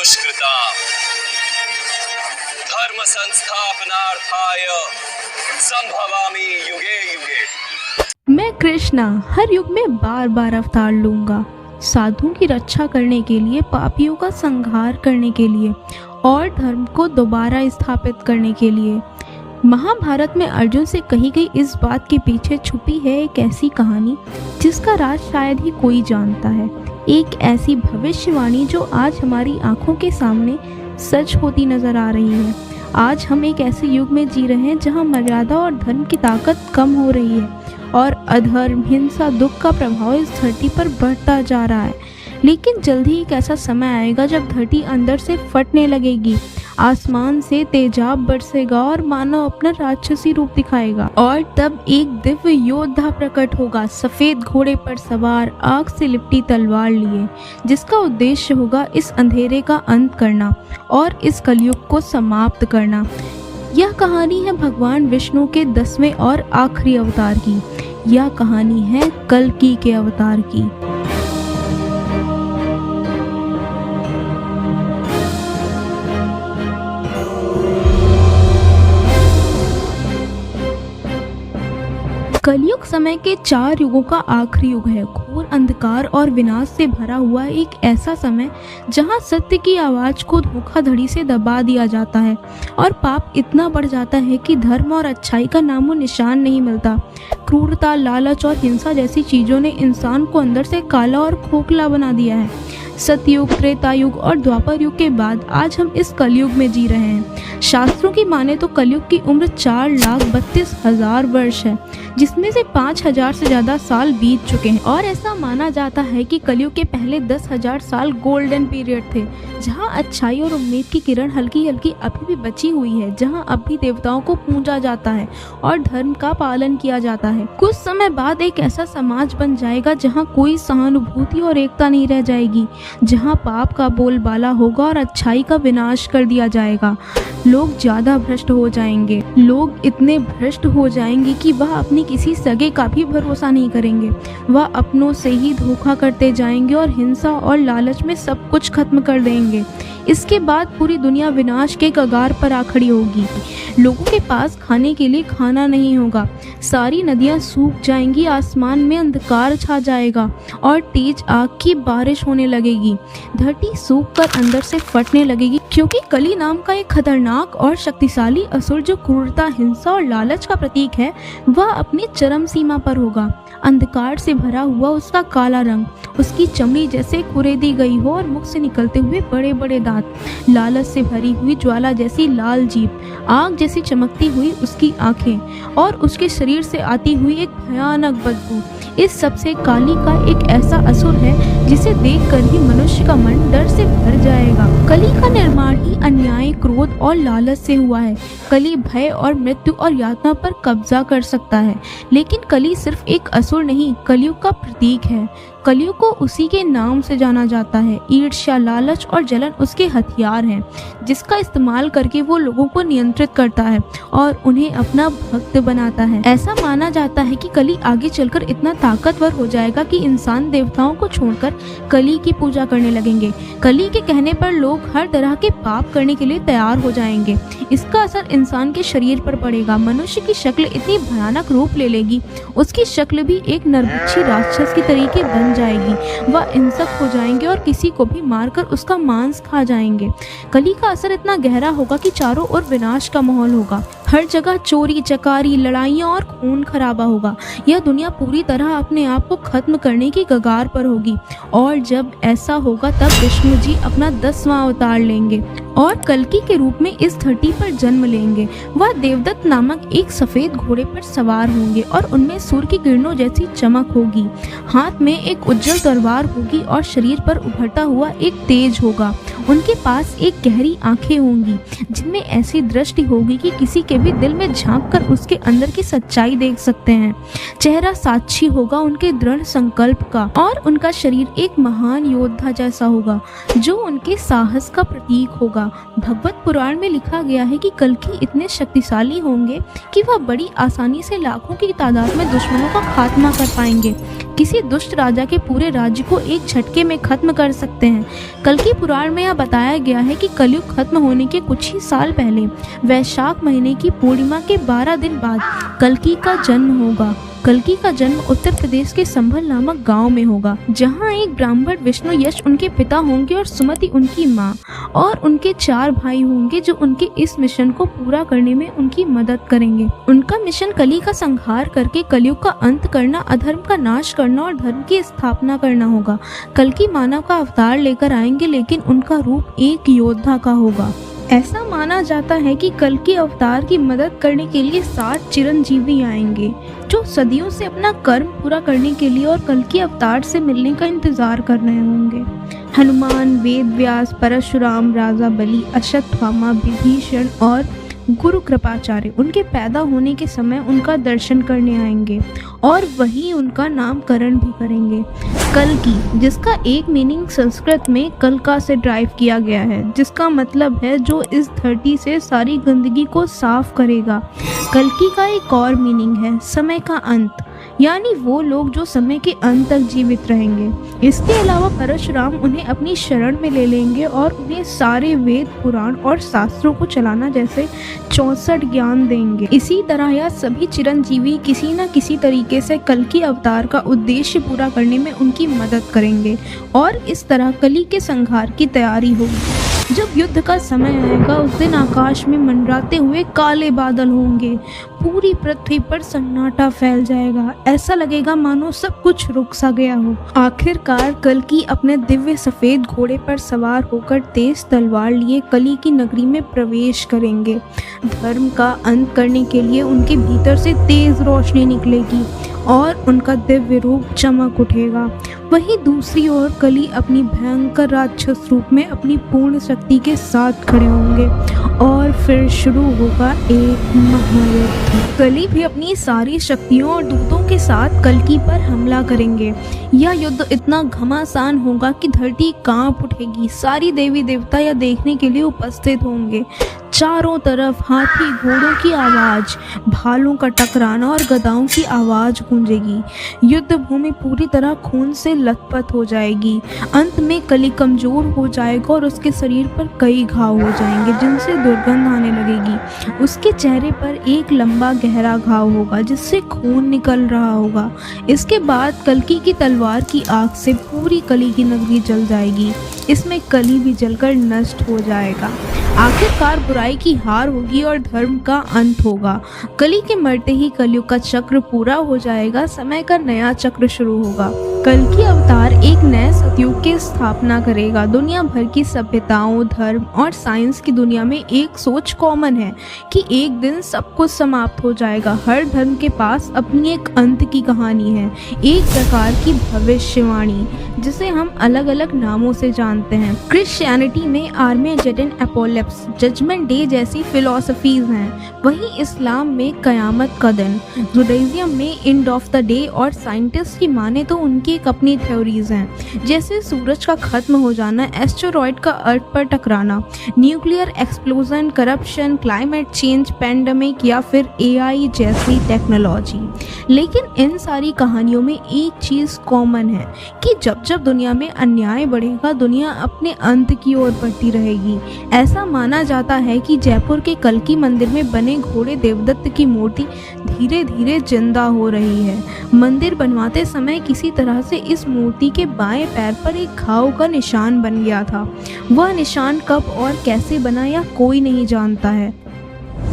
दुष्कृताम् धर्म संस्थापनार्थाय संभवामि युगे युगे। मैं कृष्णा हर युग में बार बार अवतार लूंगा, साधुओं की रक्षा करने के लिए, पापियों का संहार करने के लिए और धर्म को दोबारा स्थापित करने के लिए। महाभारत में अर्जुन से कही गई इस बात के पीछे छुपी है एक ऐसी कहानी जिसका राज शायद ही कोई जानता है। एक ऐसी भविष्यवाणी जो आज हमारी आंखों के सामने सच होती नजर आ रही है। आज हम एक ऐसे युग में जी रहे हैं जहां मर्यादा और धर्म की ताकत कम हो रही है और अधर्म, हिंसा, दुख का प्रभाव इस धरती पर बढ़ता जा रहा है। लेकिन जल्दी एक ऐसा समय आएगा जब धरती अंदर से फटने लगेगी, आसमान से तेजाब बरसेगा और मानव अपना राक्षसी रूप दिखाएगा। और तब एक दिव्य योद्धा प्रकट होगा, सफेद घोड़े पर सवार, आग से लिपटी तलवार लिए, जिसका उद्देश्य होगा इस अंधेरे का अंत करना और इस कलयुग को समाप्त करना। यह कहानी है भगवान विष्णु के 10वें और आखिरी अवतार की। यह कहानी है कल्कि के अवतार की। कलयुग समय के 4 युगों का आखिरी युग है। घोर अंधकार और विनाश से भरा हुआ एक ऐसा समय जहां सत्य की आवाज को धोखाधड़ी से दबा दिया जाता है और पाप इतना बढ़ जाता है कि धर्म और अच्छाई का नामो निशान नहीं मिलता। क्रूरता, लालच और हिंसा जैसी चीजों ने इंसान को अंदर से काला और खोखला बना दिया है। सतयुग, त्रेता युग और द्वापर युग के बाद आज हम इस कलयुग में जी रहे हैं। शास्त्रों की माने तो कलयुग की उम्र 4,32,000 वर्ष है, जिसमें से 5,000 से ज्यादा साल बीत चुके हैं। और ऐसा माना जाता है कि कलयुग के पहले 10,000 साल गोल्डन पीरियड थे, जहां अच्छाई और उम्मीद की किरण हल्की हल्की अभी भी बची हुई है, जहां अब भी देवताओं को पूजा जाता है और धर्म का पालन किया जाता है। कुछ समय बाद एक ऐसा समाज बन जाएगा जहां कोई सहानुभूति और एकता नहीं रह जाएगी, जहां पाप का बोलबाला होगा और अच्छाई का विनाश कर दिया जाएगा। लोग ज्यादा भ्रष्ट हो जाएंगे। लोग इतने भ्रष्ट हो जाएंगे कि वह अपनी किसी सगे का भी भरोसा नहीं करेंगे। वह अपनों से ही धोखा करते जाएंगे और हिंसा और लालच में सब कुछ खत्म कर देंगे। इसके बाद पूरी दुनिया विनाश के कगार पर आ खड़ी होगी। लोगों के पास खाने के लिए खाना नहीं होगा, सारी नदियां सूख जाएंगी, आसमान में अंधकार छा जाएगा और तेज आग की बारिश होने लगेगी। धरती सूख कर अंदर से फटने लगेगी, क्योंकि कली नाम का एक खतरनाक और शक्तिशाली असुर जो क्रूरता, हिंसा और लालच का प्रतीक है, वह अपनी चरम सीमा पर होगा। अंधकार से भरा हुआ उसका काला रंग, उसकी चमड़ी जैसे कुरेदी गई हो और मुख से निकलते हुए बड़े बड़े दांत, लालच से भरी हुई ज्वाला जैसी लाल जीभ, आग जैसी चमकती हुई उसकी आंखें और उसके शरीर से आती हुई एक भयानक बदबू। इस सबसे काली का एक ऐसा असुर है जिसे देखकर ही मनुष्य का मन डर से भर जाएगा। कली का निर्माण ही अन्याय, क्रोध और लालच से हुआ है। कली भय और मृत्यु और यातना पर कब्जा कर सकता है, लेकिन कली सिर्फ एक असुर नहीं, कलयुग का प्रतीक है। कलयुग को उसी के नाम से जाना जाता है। ईर्ष्या, लालच और जलन उसके हथियार हैं, जिसका इस्तेमाल करके वो लोगों को नियंत्रित करता है और उन्हें अपना भक्त बनाता है। ऐसा माना जाता है कि कली आगे चलकर इतना ताकतवर हो जाएगा कि इंसान देवताओं को छोड़कर कली की पूजा करने लगेंगे। कली के कहने पर लोग हर तरह के पाप करने के लिए तैयार हो जाएंगे। इसका असर इंसान के शरीर पर पड़ेगा। मनुष्य की शक्ल इतनी भयानक रूप ले लेगी, उसकी शक्ल भी एक नरभक्षी राक्षस की तरीके बन जाएगी। वह हिंसक हो जाएंगे और किसी को भी मारकर उसका मांस खा जाएंगे। कली का असर इतना गहरा होगा कि चारों ओर विनाश का माहौल होगा। हर जगह चोरी, चकारी, लड़ाइयाँ और खून खराबा होगा। यह दुनिया पूरी तरह अपने आप को खत्म करने की कगार पर होगी। और जब ऐसा होगा तब विष्णु जी अपना 10वां अवतार लेंगे और कल्कि के रूप में इस धरती पर जन्म लेंगे। वह देवदत्त नामक एक सफेद घोड़े पर सवार होंगे और उनमें सूर्य की किरणों जैसी चमक होगी। हाथ में एक उज्जवल तलवार होगी और शरीर पर उभरता हुआ एक तेज होगा। उनके पास एक गहरी आंखें होंगी जिनमें ऐसी दृष्टि होगी कि किसी के भी दिल में झांक कर उसके अंदर की सच्चाई देख सकते हैं। चेहरा साक्षी होगा उनके दृढ़ संकल्प का और उनका शरीर एक महान योद्धा जैसा होगा जो उनके साहस का प्रतीक होगा। होगा। भगवत पुराण में लिखा गया है कि कल्कि इतने शक्तिशाली होंगे कि वह बड़ी आसानी से लाखों की तादाद में दुश्मनों का खात्मा कर पाएंगे। किसी दुष्ट राजा के पूरे राज्य को एक झटके में खत्म कर सकते हैं। कल्कि पुराण में यह बताया गया है कि कलयुग खत्म होने के कुछ ही साल पहले वैशाख महीने की पूर्णिमा के 12 दिन बाद कल्कि का जन्म होगा। कल्कि का जन्म उत्तर प्रदेश के संभल नामक गांव में होगा, जहां एक ब्राह्मण विष्णु यश उनके पिता होंगे और सुमति उनकी मां, और उनके 4 भाई होंगे जो उनके इस मिशन को पूरा करने में उनकी मदद करेंगे। उनका मिशन कली का संहार करके कलयुग का अंत करना, अधर्म का नाश करना और धर्म की स्थापना करना होगा। कल्कि मानव का अवतार लेकर आएंगे, लेकिन उनका रूप एक योद्धा का होगा। ऐसा माना जाता है कि कल्कि अवतार की मदद करने के लिए 60 चिरंजीवी आएंगे, जो सदियों से अपना कर्म पूरा करने के लिए और कल्कि अवतार से मिलने का इंतजार कर रहे होंगे। हनुमान, वेद व्यास, परशुराम, राजा बलि, अश्वत्थामा, विभीषण और गुरु कृपाचार्य उनके पैदा होने के समय उनका दर्शन करने आएंगे और वही उनका नामकरण भी करेंगे। कल्कि, जिसका एक मीनिंग संस्कृत में कल्का से ड्राइव किया गया है, जिसका मतलब है जो इस धरती से सारी गंदगी को साफ करेगा। कल्कि का एक और मीनिंग है समय का अंत, यानी वो लोग जो समय के अंत तक जीवित रहेंगे। इसके अलावा परशुराम उन्हें अपनी शरण में ले लेंगे और उन्हें सारे वेद, पुराण और शास्त्रों को चलाना जैसे 64 ज्ञान देंगे। इसी तरह यह सभी चिरंजीवी किसी न किसी तरीके से कल्कि अवतार का उद्देश्य पूरा करने में उनकी मदद करेंगे और इस तरह कली के संहार की तैयारी होगी। जब युद्ध का समय आएगा, उस दिन आकाश में मंडराते हुए काले बादल होंगे, पूरी पृथ्वी पर सन्नाटा फैल जाएगा, ऐसा लगेगा मानो सब कुछ रुक सा गया हो। आखिरकार कल्कि अपने दिव्य सफेद घोड़े पर सवार होकर तेज तलवार लिए कली की नगरी में प्रवेश करेंगे। धर्म का अंत करने के लिए उनके भीतर से तेज रोशनी निकलेगी और उनका दिव्य रूप चमक उठेगा। वहीं दूसरी ओर कली अपनी भयंकर राक्षस रूप में अपनी पूर्ण शक्ति के साथ खड़े होंगे और फिर शुरू होगा एक महायुद्ध। कली भी अपनी सारी शक्तियों और दूतों के साथ कल्कि पर हमला करेंगे। यह युद्ध इतना घमासान होगा कि धरती कांप उठेगी। सारी देवी देवता यह देखने के लिए उपस्थित होंगे। चारों तरफ हाथी घोड़ों की आवाज, भालों का टकराना और गदाओं की आवाज गूंजेगी। युद्ध भूमि पूरी तरह खून से लथपथ हो जाएगी। अंत में कली कमजोर हो जाएगा और उसके शरीर पर कई घाव हो जाएंगे जिनसे दुर्गंध आने लगेगी। उसके चेहरे पर एक लंबा गहरा घाव होगा जिससे खून निकल रहा होगा। इसके बाद कल्कि की तलवार की आग से पूरी कली की नगरी जल जाएगी। इसमें कली भी जलकर नष्ट हो जाएगा। आखिरकार बुराई की हार होगी और धर्म का अंत होगा। कली के मरते ही कलयुग का चक्र पूरा हो जाएगा, समय का नया चक्र शुरू होगा। कल्कि अवतार एक नए सतयुग की स्थापना करेगा। दुनिया भर की सभ्यताओं, धर्म और साइंस की दुनिया में एक सोच कॉमन है कि एक दिन सब कुछ समाप्त हो जाएगा। हर धर्म के पास अपनी एक अंत की कहानी है, एक प्रकार की भविष्यवाणी जिसे हम अलग अलग नामों से जानते हैं। क्रिश्चियनिटी में आर्मेजेडन, एपोलिप्स, जजमेंट डे जैसी फिलॉसफीज हैं। वहीं इस्लाम में कयामत का दिन, जुडाइज्म में एंड ऑफ द डे और साइंटिस्ट की माने तो उनकी एक अपनी थ्योरीज हैं, जैसे सूरज का खत्म हो जाना, एस्टेरॉयड का अर्थ पर टकराना, nuclear explosion, corruption, climate change, pandemic या फिर एआई जैसी टेक्नोलॉजी। लेकिन इन सारी कहानियों में एक चीज कॉमन है कि जब जब दुनिया में अन्याय बढ़ेगा, दुनिया अपने अंत की ओर बढ़ती रहेगी। ऐसा माना जाता है कि जयपुर के कल्कि मंदिर में बने घोड़े देवदत्त की मूर्ति धीरे धीरे जिंदा हो रही है। मंदिर बनवाते समय किसी तरह से इस मूर्ति के बाएं पैर पर एक घाव का निशान बन गया था। वह निशान कब और कैसे बना यह कोई नहीं जानता है,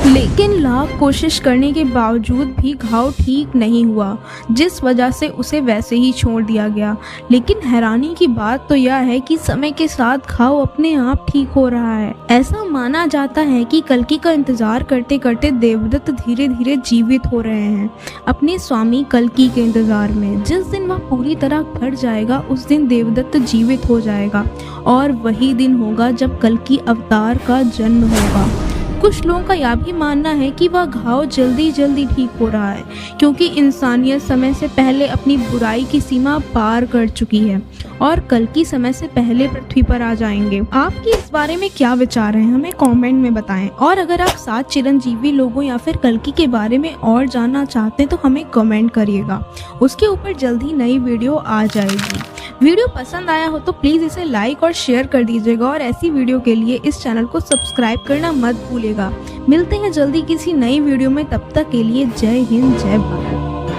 लेकिन लाख कोशिश करने के बावजूद भी घाव ठीक नहीं हुआ, जिस वजह से उसे वैसे ही छोड़ दिया गया। लेकिन हैरानी की बात तो यह है कि समय के साथ घाव अपने आप ठीक हो रहा है। ऐसा माना जाता है कि कल्कि का इंतजार करते करते देवदत्त धीरे धीरे जीवित हो रहे हैं, अपने स्वामी कल्कि के इंतजार में। जिस दिन वह पूरी तरह भर जाएगा, उस दिन देवदत्त जीवित हो जाएगा और वही दिन होगा जब कल्कि अवतार का जन्म होगा। कुछ लोगों का यह भी मानना है कि वह घाव जल्दी जल्दी ठीक हो रहा है क्योंकि इंसानियत समय से पहले अपनी बुराई की सीमा पार कर चुकी है और कल्कि समय से पहले पृथ्वी पर आ जाएंगे। आपकी इस बारे में क्या विचार है हमें कमेंट में बताएं। और अगर आप 7 चिरंजीवी लोगों या फिर कल्कि के बारे में और जानना चाहते हैं तो हमें कमेंट करिएगा, उसके ऊपर जल्दी नई वीडियो आ जाएगी। वीडियो पसंद आया हो तो प्लीज़ इसे लाइक और शेयर कर दीजिएगा और ऐसी वीडियो के लिए इस चैनल को सब्सक्राइब करना मत भूलिएगा। मिलते हैं जल्दी किसी नई वीडियो में, तब तक के लिए जय हिंद जय भारत।